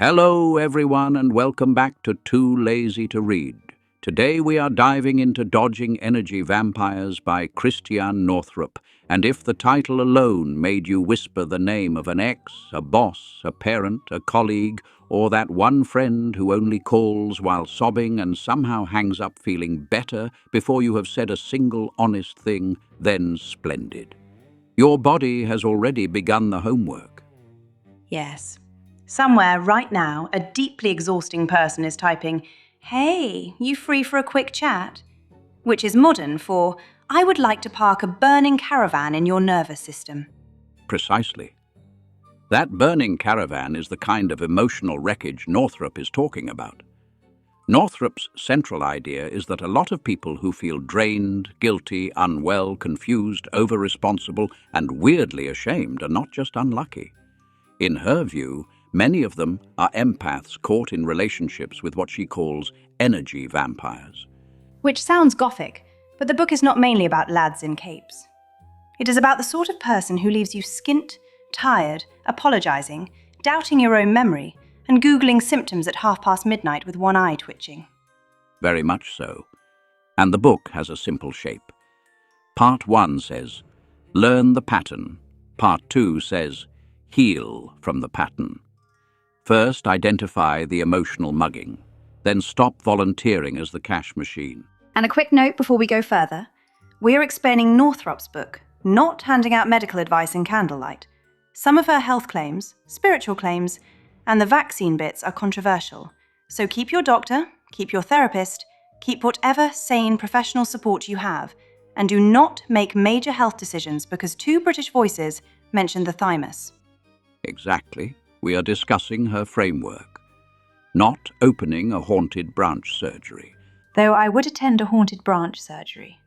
Hello, everyone, and welcome back to Too Lazy to Read. Today we are diving into Dodging Energy Vampires by Christiane Northrup, and if the title alone made you whisper the name of an ex, a boss, a parent, a colleague, or that one friend who only calls while sobbing and somehow hangs up feeling better before you have said a single honest thing, then splendid. Your body has already begun the homework. Yes. Somewhere right now, a deeply exhausting person is typing, "Hey, you free for a quick chat?" Which is modern for, "I would like to park a burning caravan in your nervous system." Precisely. That burning caravan is the kind of emotional wreckage Northrup is talking about. Northrup's central idea is that a lot of people who feel drained, guilty, unwell, confused, over-responsible, and weirdly ashamed are not just unlucky. In her view, many of them are empaths caught in relationships with what she calls energy vampires. Which sounds gothic, but the book is not mainly about lads in capes. It is about the sort of person who leaves you skint, tired, apologizing, doubting your own memory, and Googling symptoms at midnight with one eye twitching. Very much so. And the book has a simple shape. Part 1 says, learn the pattern. Part 2 says, heal from the pattern. First, identify the emotional mugging. Then stop volunteering as the cash machine. And a quick note before we go further. We're explaining Northrup's book, not handing out medical advice in candlelight. Some of her health claims, spiritual claims, and the vaccine bits are controversial. So keep your doctor, keep your therapist, keep whatever sane professional support you have, and do not make major health decisions because two British voices mentioned the thymus. Exactly. We are discussing her framework. Not opening a haunted branch surgery. Though I would attend a haunted branch surgery.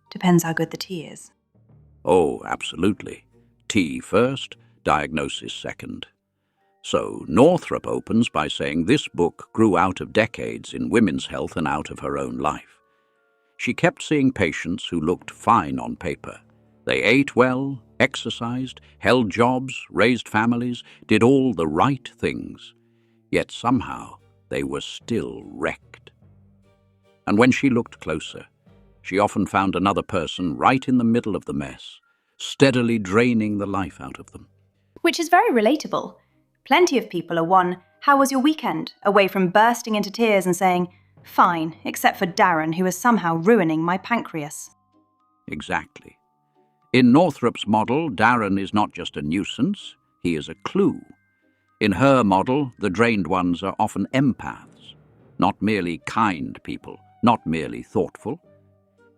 Depends how good the tea is. Oh, absolutely. Tea first, diagnosis second. So Northrup opens by saying this book grew out of decades in women's health and out of her own life. She kept seeing patients who looked fine on paper. They ate well, exercised, held jobs, raised families, did all the right things. Yet somehow they were still wrecked. And when she looked closer, she often found another person right in the middle of the mess, steadily draining the life out of them. Which is very relatable. Plenty of people are one, "How was your weekend?" away from bursting into tears and saying, "Fine, except for Darren, who is somehow ruining my pancreas." Exactly. In Northrup's model, Darren is not just a nuisance, he is a clue. In her model, the drained ones are often empaths, not merely kind people, not merely thoughtful.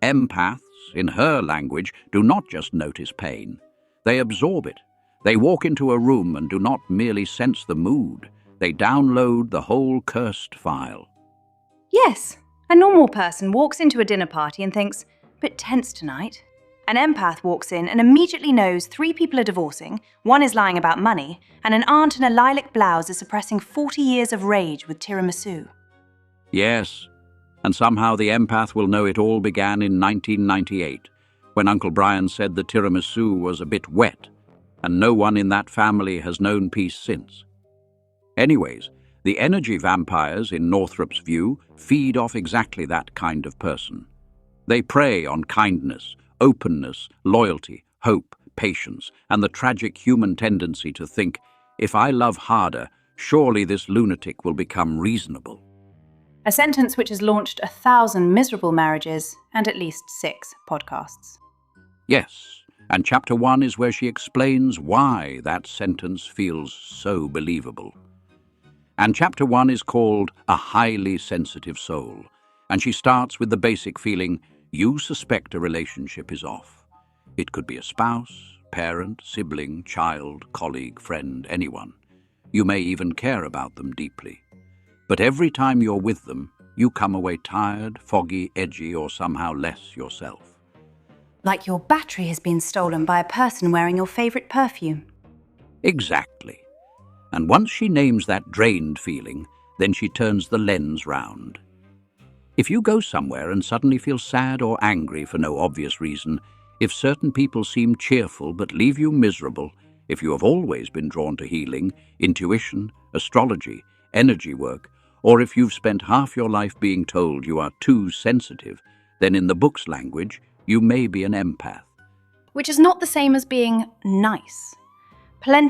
Empaths, in her language, do not just notice pain. They absorb it. They walk into a room and do not merely sense the mood. They download the whole cursed file. Yes, a normal person walks into a dinner party and thinks, "Bit tense tonight." An empath walks in and immediately knows 3 people are divorcing, 1 is lying about money, and an aunt in a lilac blouse is suppressing 40 years of rage with tiramisu. Yes, and somehow the empath will know it all began in 1998, when Uncle Brian said the tiramisu was a bit wet, and no one in that family has known peace since. Anyways, the energy vampires, in Northrup's view, feed off exactly that kind of person. They prey on kindness, openness, loyalty, hope, patience, and the tragic human tendency to think, if I love harder, surely this lunatic will become reasonable. A sentence which has launched 1,000 miserable marriages and at least 6 podcasts. Yes, and chapter 1 is where she explains why that sentence feels so believable. And chapter 1 is called A Highly Sensitive Soul, and she starts with the basic feeling, you suspect a relationship is off. It could be a spouse, parent, sibling, child, colleague, friend, anyone. You may even care about them deeply. But every time you're with them, you come away tired, foggy, edgy, or somehow less yourself. Like your battery has been stolen by a person wearing your favorite perfume. Exactly. And once she names that drained feeling, then she turns the lens round. If you go somewhere and suddenly feel sad or angry for no obvious reason, if certain people seem cheerful but leave you miserable, if you have always been drawn to healing, intuition, astrology, energy work, or if you've spent half your life being told you are too sensitive, then in the book's language, you may be an empath. Which is not the same as being nice. Plenty